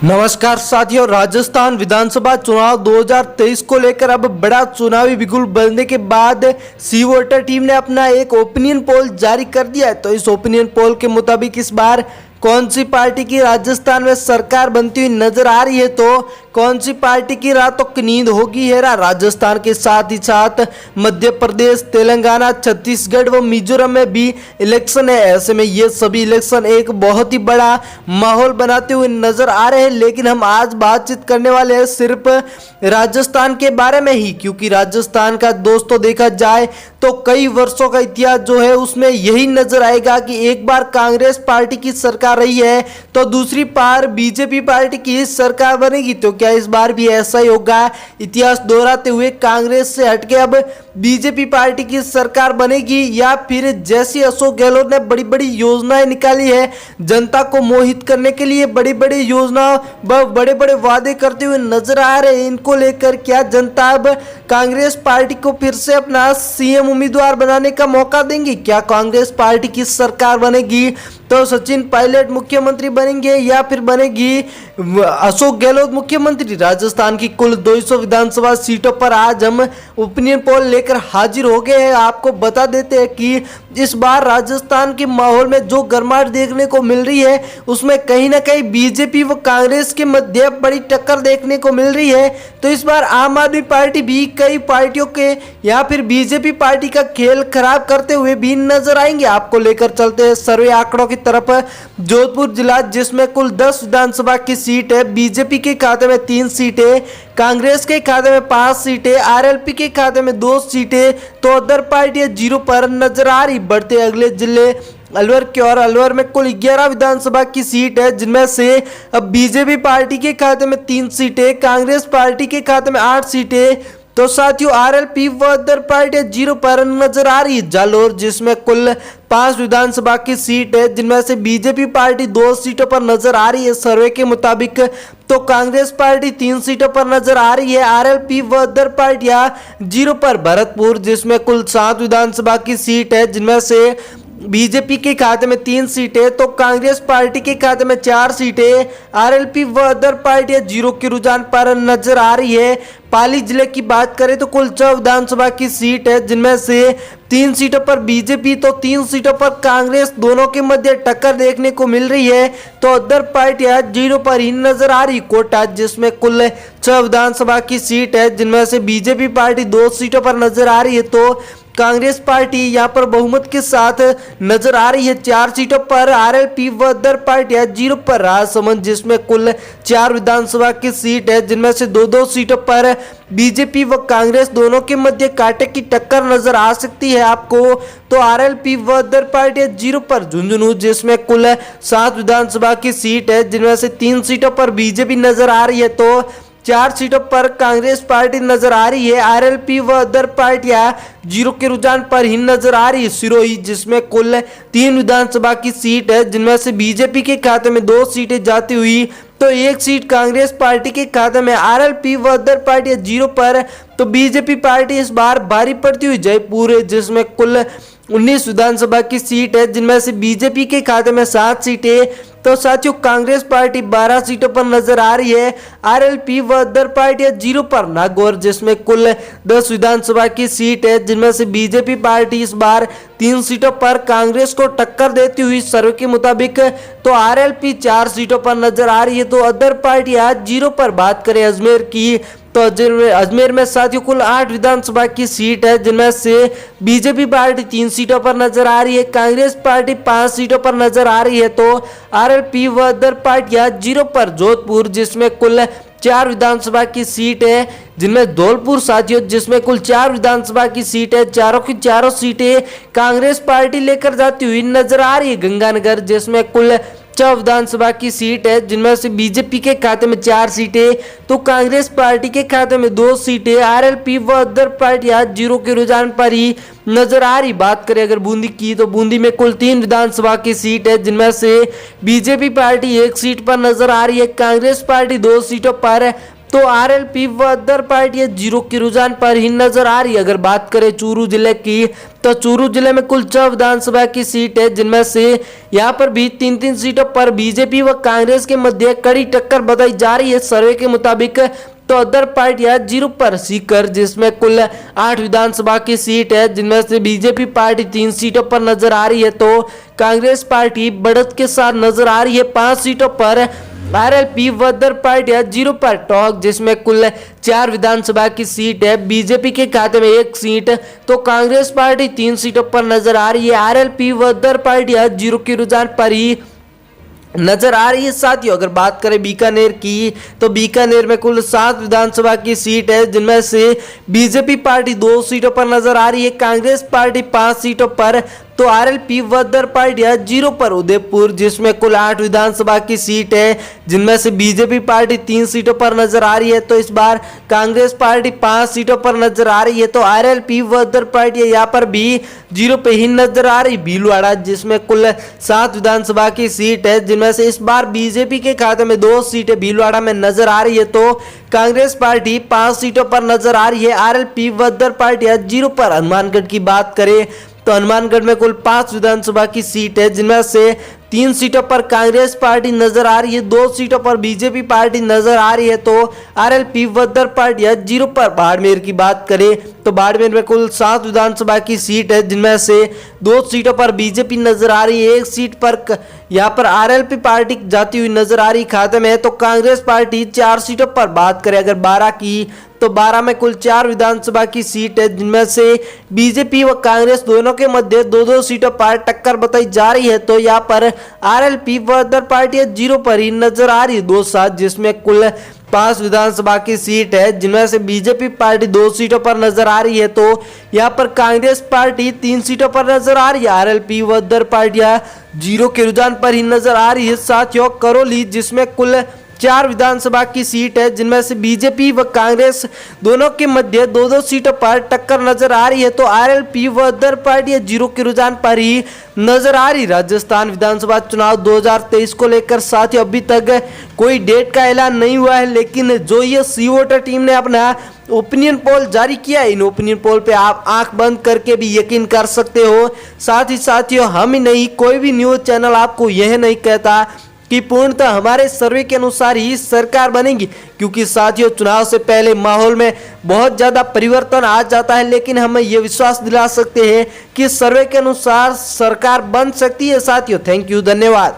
नमस्कार साथियों, राजस्थान विधानसभा चुनाव 2023 को लेकर अब बड़ा चुनावी बिगुल बनने के बाद सी वोटर टीम ने अपना एक ओपिनियन पोल जारी कर दिया है। तो इस ओपिनियन पोल के मुताबिक इस बार कौन सी पार्टी की राजस्थान में सरकार बनती हुई नजर आ रही है, तो कौन सी पार्टी की रातों की नींद होगी हेरा। राजस्थान के साथ ही साथ मध्य प्रदेश, तेलंगाना, छत्तीसगढ़ व मिजोरम में भी इलेक्शन है। ऐसे में ये सभी इलेक्शन एक बहुत ही बड़ा माहौल बनाते हुए नजर आ रहे हैं। लेकिन हम आज बातचीत करने वाले हैं सिर्फ राजस्थान के बारे में ही, क्योंकि राजस्थान का दोस्तों देखा जाए तो कई वर्षों का इतिहास जो है उसमें यही नजर आएगा कि एक बार कांग्रेस पार्टी की सरकार रही है तो दूसरी बार बीजेपी पार्टी की सरकार बनेगी। तो क्या इस बार भी ऐसा ही होगा? इतिहास दोहराते हुए कांग्रेस से हटके अब बीजेपी पार्टी की सरकार बनेगी, या फिर जैसी अशोक गहलोत ने बड़ी बड़ी योजनाएं निकाली है जनता को मोहित करने के लिए, बड़ी बड़ी योजना व बड़े बड़े वादे करते हुए नजर आ रहे हैं, इनको लेकर क्या जनता अब कांग्रेस पार्टी को फिर से अपना सीएम उम्मीदवार बनाने का मौका देंगी? क्या कांग्रेस पार्टी की सरकार बनेगी तो सचिन पायलट मुख्यमंत्री बनेंगे या फिर बनेगी अशोक गहलोत मुख्यमंत्री? राजस्थान की कुल 200 विधानसभा सीटों पर आज हम ओपिनियन पोल लेकर हाजिर हो गए हैं। आपको बता देते हैं कि इस बार राजस्थान के माहौल में जो गर्माहट देखने को मिल रही है उसमें कहीं ना कहीं बीजेपी व कांग्रेस के मध्य बड़ी टक्कर देखने को मिल रही है। तो इस बार आम आदमी पार्टी भी कई पार्टियों के या फिर बीजेपी पार्टी का खेल खराब करते हुए भी नजर आएंगे। आपको लेकर चलते हैं सर्वे आंकड़ों की तरफ। जोधपुर जिला, जिसमें कुल 10 विधानसभा की सीट है, बीजेपी के खाते में 3 सीटें, कांग्रेस के खाते में 5 सीटें, आरएलपी के खाते में 2 सीटें, तो अदर पार्टियां 0 पर नजर आ रही। बढ़ते अगले जिले अलवर की ओर। अलवर में कुल 11 विधानसभा की सीट है, जिनमें से अब बीजेपी पार्टी के खाते में 3 सीटें, कांग्रेस पार्टी के खाते में 8 सीटें, तो साथियों आरएलपी व अदर पार्टियां 0 पर नजर आ रही है। जालोर, जिसमें कुल 5 विधानसभा की सीट है, जिनमें से बीजेपी पार्टी 2 सीटों पर नजर आ रही है सर्वे के मुताबिक, तो कांग्रेस पार्टी 3 सीटों पर नजर आ रही है, आरएलपी व अदर पार्टियां 0 पर। भरतपुर, जिसमें कुल 7 विधानसभा की सीट है, जिनमें से बीजेपी के खाते में 3 सीटें, तो कांग्रेस पार्टी के खाते में 4 सीटें, आरएलपी व अदर पार्टियां 0 के रुझान पर नजर आ रही है। पाली जिले की बात करें तो कुल 6 विधानसभा की सीट है, जिनमें से 3 सीटों पर बीजेपी तो 3 सीटों पर कांग्रेस, दोनों के मध्य टक्कर देखने को मिल रही है, तो अदर पार्टियां 0 पर ही नजर आ रही। कोटा, जिसमें कुल 6 विधानसभा की सीट है, जिनमें से बीजेपी पार्टी 2 सीटों पर नजर आ रही है, तो कांग्रेस पार्टी यहां पर बहुमत के साथ नजर आ रही है 4 सीटों पर, आरएलपी व अदर पार्टियां 0 पर। राजसमंद, जिसमें कुल 4 विधानसभा की सीट है, जिनमें से 2-2 सीटों पर बीजेपी व कांग्रेस दोनों के मध्य कांटे की टक्कर नजर आ सकती है आपको, तो आरएलपी व अदर पार्टियां 0 पर। झुंझुनू, जिसमें कुल 7 विधानसभा की सीट है, जिनमें से 3 सीटों पर बीजेपी नजर आ रही है, तो 4 सीटों पर कांग्रेस पार्टी नजर आ रही है, आरएलपी व अदर पार्टियां 0 के रुझान पर ही नजर आ रही है। सिरोही, जिसमें कुल 3 विधानसभा की सीट है, जिनमें से बीजेपी के खाते में 2 सीटें जाती हुई, तो 1 सीट कांग्रेस पार्टी के खाते में, आरएलपी व अदर पार्टियां 0 पर, तो बीजेपी पार्टी इस बार भारी पड़ती हुई। जयपुर, जिसमें कुल 19 विधानसभा की सीट है, जिनमें से बीजेपी के खाते में 7 सीटें, तो साथियों कांग्रेस पार्टी 12 सीटों पर नजर आ रही है, आरएलपी व अदर पार्टियां 0 पर। नागौर, जिसमें कुल 10 विधानसभा की सीट है, जिनमें से बीजेपी पार्टी इस बार 3 सीटों पर कांग्रेस को टक्कर देती हुई सर्वे के मुताबिक, तो आरएलपी 4 सीटों पर नजर आ रही है, तो अदर पार्टियां 0 पर। बात करें अजमेर की, तो अजमेर में साथियों कुल 8 विधानसभा की सीट है, जिनमें से बीजेपी पार्टी 3 सीटों पर नजर आ रही है, कांग्रेस पार्टी 5 सीटों पर नजर आ रही है, तो आरएलपी व अदर पार्टियां 0 पर। जोधपुर, जिसमें कुल 4 विधानसभा की सीट है, जिनमें धौलपुर साथियों, जिसमें कुल 4 विधानसभा की सीट है, चारों की चारों सीटें कांग्रेस पार्टी लेकर जाती हुई नजर आ रही है। गंगानगर, जिसमें कुल 6 विधानसभा की सीट है, जिनमें से बीजेपी के खाते में 4 सीटें, तो कांग्रेस पार्टी के खाते में 2 सीटें, आरएलपी व अदर पार्टियां 0 के रुझान पर ही नजर आ रही। बात करें अगर बूंदी की, तो बूंदी में कुल 3 विधानसभा की सीट है, जिनमें से बीजेपी पार्टी 1 सीट पर नजर आ रही है, कांग्रेस पार्टी 2 सीटों पर, तो आरएलपी व अदर पार्टियां 0 के रुझान पर ही नजर आ रही है। अगर बात करें चूरू जिले की, तो चूरू जिले में कुल 6 विधानसभा की सीट है, जिनमें से यहां पर भी 3-3 सीटों पर बीजेपी व कांग्रेस के मध्य कड़ी टक्कर बताई जा रही है। सर्वे के मुताबिक तो अदर पार्टियां 0 पर सीकर, जिसमें कुल 8 विधानसभा की सीट है, जिनमें से बीजेपी पार्टी 3 सीटों पर नजर आ रही है, तो कांग्रेस पार्टी बढ़त के साथ नजर आ रही है 5 सीटों पर। आरएलपी व अदर पार्टियां 0 पर टॉक, जिसमें कुल 4 विधानसभा की सीट है, बीजेपी के खाते में 1 सीट, तो कांग्रेस पार्टी 3 सीटों पर नजर आ रही है। आरएलपी व अदर पार्टियां 0 के रुझान पर ही नजर आ रही है। साथियों, अगर बात करें बीकानेर की, तो बीकानेर में कुल 7 विधानसभा की सीट है, जिनमें से बीजेपी पार्टी 2 सीटों पर नजर आ रही है, कांग्रेस पार्टी 5 सीटों पर, तो आरएलपी व अदर पार्टियां 0 पर। उदयपुर, जिसमें कुल 8 विधानसभा की सीट है, जिनमें से बीजेपी पार्टी 3 सीटों पर नजर आ रही है, तो इस बार कांग्रेस पार्टी 5 सीटों पर नजर आ रही है, तो आरएलपी व अदर पार्टियां यहाँ पर भी 0 पे ही नजर आ रही। भीलवाड़ा, जिसमें कुल 7 विधानसभा की सीट है, जिनमें से इस बार बीजेपी के खाते में 2 सीटें भीलवाड़ा में नजर आ रही है, तो कांग्रेस पार्टी 5 सीटों पर नजर आ रही है। आरएलपी व अदर पार्टियां 0 पर। हनुमानगढ़ की बात करें, तो हनुमानगढ़ में कुल 5 विधानसभा की सीट है, जिनमें से 3 सीटों पर कांग्रेस पार्टी नजर आ रही है, 2 सीटों पर बीजेपी पार्टी नजर आ रही है, तो आरएलपी व अदर पार्टियां 0 पर। बाड़मेर की बात करें, तो बाड़मेर में कुल 7 विधानसभा की सीट है, जिनमें से 2 सीटों पर बीजेपी नजर आ रही है, 1 सीट पर यहाँ पर आरएलपी पार्टी जाती हुई नजर आ रही खाते में, तो कांग्रेस पार्टी 4 सीटों पर। बात करें अगर 12 की, तो 12 में कुल 4 विधानसभा की सीट है, जिनमें से बीजेपी व कांग्रेस दोनों के मध्य 2-2 सीटों पर टक्कर बताई जा रही है, तो यहाँ पर आरएलपी व अदर पार्टियां 0 पर ही नजर आ रही है। 2-7, जिसमें कुल 5 विधानसभा की सीट है, जिनमें से बीजेपी पार्टी 2 सीटों पर नजर आ रही है, तो यहाँ पर कांग्रेस पार्टी 3 सीटों पर नजर आ रही है। आरएलपी व अदर पार्टियां 0 के रुझान पर ही नजर आ रही है। साथियों, करौली, जिसमें कुल 4 विधानसभा की सीट है, जिनमें से बीजेपी व कांग्रेस दोनों के मध्य 2-2 सीटों पर टक्कर नजर आ रही है, तो आरएलपी व अदर पार्टियां 0 के रुझान पर ही नजर आ रही। राजस्थान विधानसभा चुनाव 2023 को लेकर साथियों अभी तक कोई डेट का ऐलान नहीं हुआ है, लेकिन जो ये सी वोटर टीम ने अपना ओपिनियन पोल जारी किया है, इन ओपिनियन पोल पे आप आंख बंद करके भी यकीन कर सकते हो। साथ ही साथियों, हम ही नहीं, कोई भी न्यूज चैनल आपको यह नहीं कहता कि पूर्णतः हमारे सर्वे के अनुसार ही सरकार बनेगी, क्योंकि साथियों चुनाव से पहले माहौल में बहुत ज़्यादा परिवर्तन आ जाता है, लेकिन हम ये विश्वास दिला सकते हैं कि सर्वे के अनुसार सरकार बन सकती है। साथियों, थैंक यू, धन्यवाद।